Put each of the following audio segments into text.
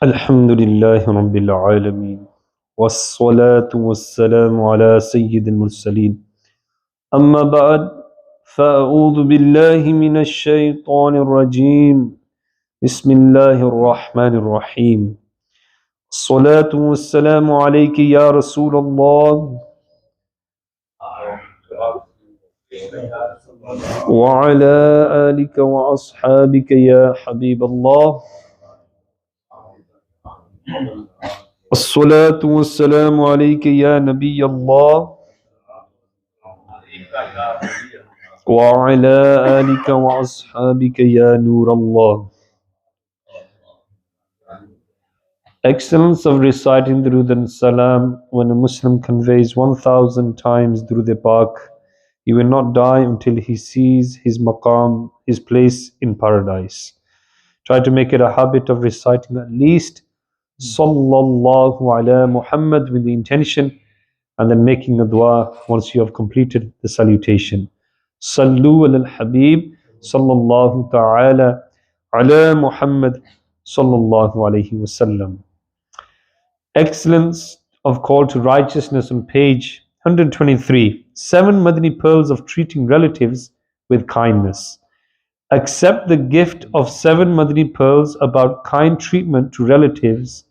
الحمد لله رب العالمين والصلاة والسلام على سيد المرسلين أما بعد فأعوذ بالله من الشيطان الرجيم بسم الله الرحمن الرحيم الصلاة والسلام عليك يا رسول الله وعلى آلك وأصحابك يا حبيب الله الصلاة والسلام عليك يا نبي الله وعلى آلك وأصحابك يا نور الله. Excellence of reciting Durood and Salam. When a Muslim conveys 1,000 times Durood Pak, he will not die until he sees his maqam, his place in paradise. Try to make it a habit of reciting at least Sallallahu ala Muhammad with the intention, and then making a dua once you have completed the salutation. Sallu ala al-Habib Sallallahu ta'ala ala Muhammad Sallallahu alayhi wasallam. Excellence of call to righteousness on page 123. 7 Madani pearls of treating relatives with kindness. Accept the gift of 7 Madani pearls about kind treatment to relatives,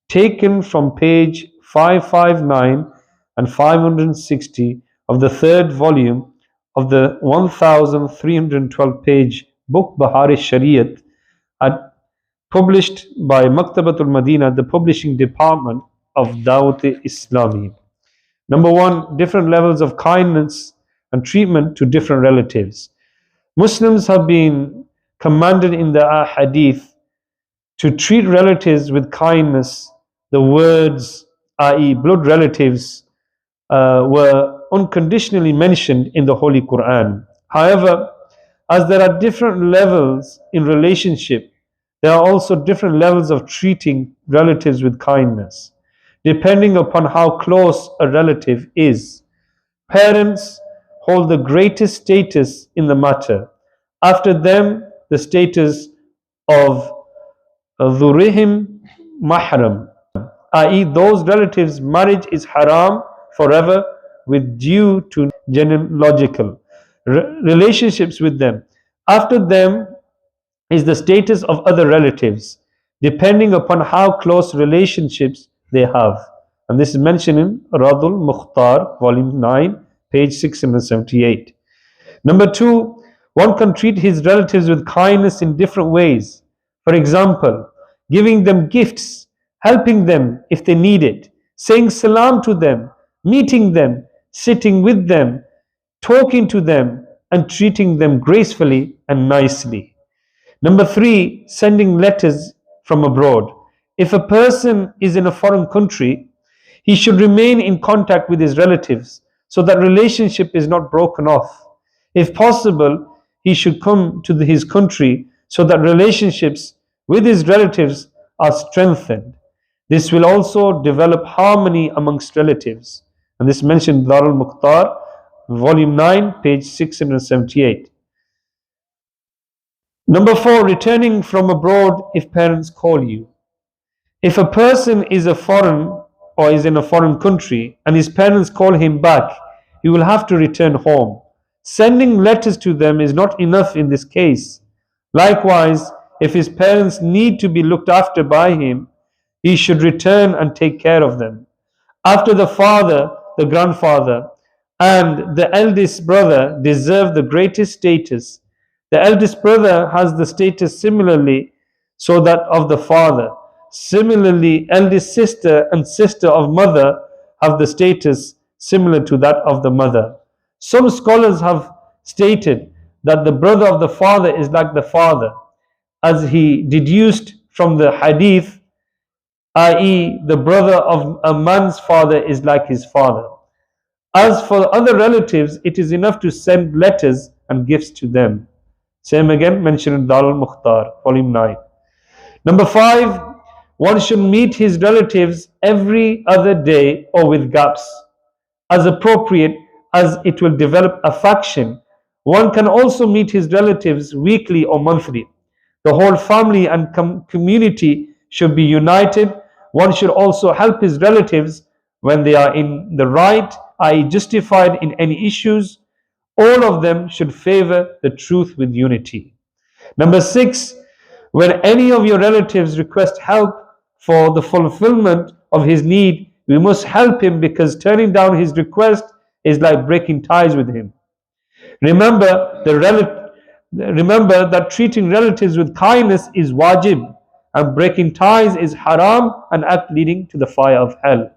taken from page 559 and 560 of the 3rd volume of the 1312 page book Bahar-e-Shariat, published by Maktabatul Madina, the publishing department of Dawateislami. Number 1, different levels of kindness and treatment to different relatives. Muslims have been commanded in the hadith to treat relatives with kindness. The words, i.e. blood relatives, were unconditionally mentioned in the Holy Quran. However, as there are different levels in relationship, there are also different levels of treating relatives with kindness, depending upon how close a relative is. Parents hold the greatest status in the matter. After them, the status of dhurihim mahram, i.e. those relatives' marriage is haram forever with due to genealogical relationships with them. After them is the status of other relatives, depending upon how close relationships they have. And this is mentioned in Radul Mukhtar, volume 9, page 678. Number 2, one can treat his relatives with kindness in different ways. For example, giving them gifts, helping them if they need it, saying salam to them, meeting them, sitting with them, talking to them, and treating them gracefully and nicely. Number 3, sending letters from abroad. If a person is in a foreign country, he should remain in contact with his relatives so that relationship is not broken off. If possible, he should come to his country so that relationships with his relatives are strengthened. This will also develop harmony amongst relatives. And this is mentioned in Darul Mukhtar, volume 9, page 678. Number 4, returning from abroad if parents call you. If a person is a foreign or is in a foreign country and his parents call him back, he will have to return home. Sending letters to them is not enough in this case. Likewise, if his parents need to be looked after by him, he should return and take care of them. After the father, the grandfather, and the eldest brother deserve the greatest status. The eldest brother has the status similarly so that of the father. Similarly, eldest sister and sister of mother have the status similar to that of the mother. Some scholars have stated that the brother of the father is like the father, as he deduced from the hadith, i.e. the brother of a man's father is like his father. As for other relatives, it is enough to send letters and gifts to them. Same again mentioned in Darul Mukhtar, volume 9. Number 5, one should meet his relatives every other day or with gaps, as appropriate as it will develop affection. One can also meet his relatives weekly or monthly. The whole family and community should be united. One should also help his relatives when they are in the right, i.e., justified in any issues. All of them should favor the truth with unity. Number 6, when any of your relatives request help for the fulfillment of his need, we must help him, because turning down his request is like breaking ties with him. Remember, remember that treating relatives with kindness is wajib, and breaking ties is haram, an act leading to the fire of hell.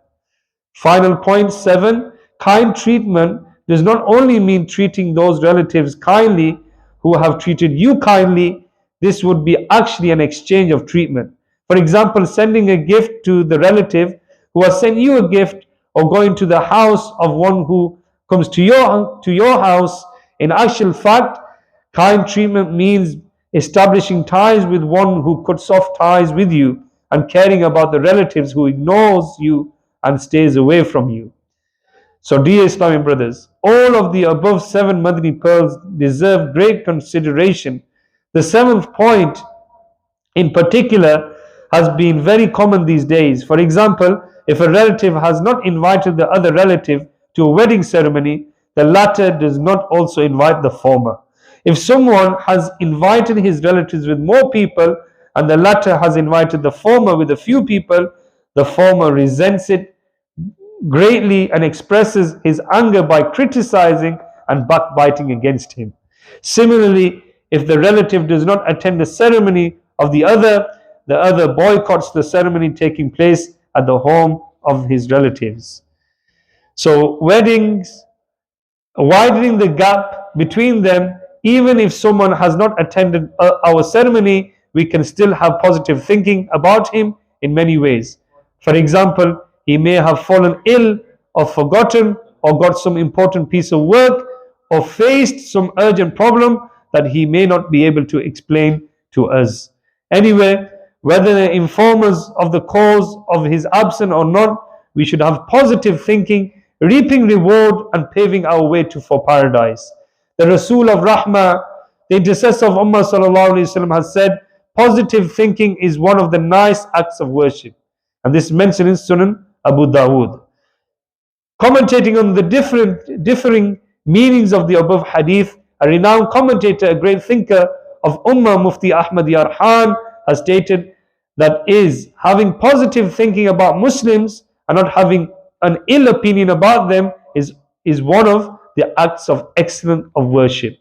Final point 7, kind treatment does not only mean treating those relatives kindly who have treated you kindly. This would be actually an exchange of treatment. For example, sending a gift to the relative who has sent you a gift, or going to the house of one who comes to your house. In actual fact, kind treatment means establishing ties with one who cuts off ties with you, and caring about the relatives who ignores you and stays away from you. So, dear Islamic brothers, all of the above 7 Madani pearls deserve great consideration. The 7th point in particular has been very common these days. For example, if a relative has not invited the other relative to a wedding ceremony, the latter does not also invite the former. If someone has invited his relatives with more people and the latter has invited the former with a few people, the former resents it greatly and expresses his anger by criticizing and backbiting against him. Similarly, if the relative does not attend the ceremony of the other boycotts the ceremony taking place at the home of his relatives. So, weddings, widening the gap between them, even if someone has not attended our ceremony, we can still have positive thinking about him in many ways. For example, he may have fallen ill, or forgotten, or got some important piece of work, or faced some urgent problem that he may not be able to explain to us. Anyway, whether they inform us of the cause of his absence or not, we should have positive thinking, reaping reward and paving our way for paradise. The Rasul of Rahmah, the intercessor of Ummah sallallahu alaihi wasallam, has said, positive thinking is one of the nice acts of worship. And this is mentioned in Sunan Abu Dawood. Commentating on the differing meanings of the above hadith, a renowned commentator, a great thinker of Ummah, Mufti Ahmad Yarhan, has stated that is having positive thinking about Muslims and not having an ill opinion about them is one of the acts of excellence of worship.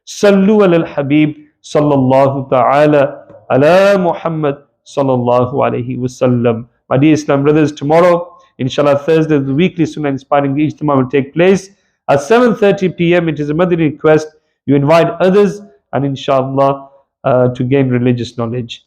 Sallu ala al-Habib sallallahu ta'ala ala Muhammad sallallahu alayhi wasallam. My dear Islam brothers, tomorrow, inshallah, Thursday, the weekly Sunnah Inspiring Ijtima will take place at 7:30 p.m. It is a Madani request. You invite others and inshallah to gain religious knowledge.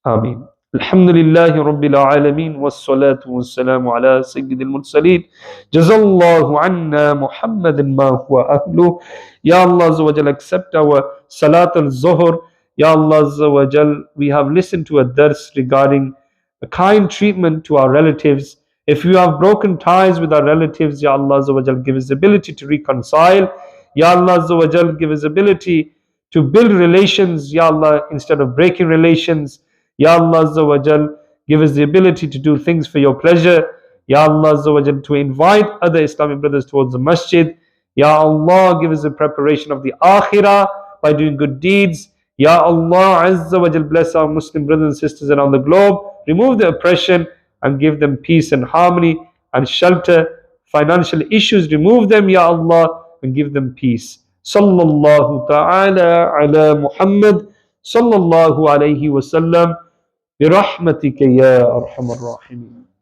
Ameen. Alhamdulillahi Rabbil Alameen, wassalatu wassalamu ala Sayyidil Mursaleen. Jazallahu anna Muhammadin ma huwa ahlu. Ya Allah Azza wa Jal, accept our Salat al-Zuhr. Ya Allah Azza wa Jal, we have listened to a dars regarding a kind treatment to our relatives. If you have broken ties with our relatives, Ya Allah Azza wa Jal, give us the ability to reconcile. Ya Allah Azza wa Jal, give us the ability to build relations, Ya Allah, instead of breaking relations. Ya Allah Azza wa Jal, give us the ability to do things for your pleasure. Ya Allah Azza wa Jal, to invite other Islamic brothers towards the masjid. Ya Allah, give us the preparation of the akhirah by doing good deeds. Ya Allah Azza wa Jal, bless our Muslim brothers and sisters around the globe. Remove the oppression and give them peace and harmony and shelter. Financial issues, remove them, Ya Allah, and give them peace. Sallallahu ta'ala ala Muhammad sallallahu alayhi wa sallam. برحمتك يا أرحم الراحمين.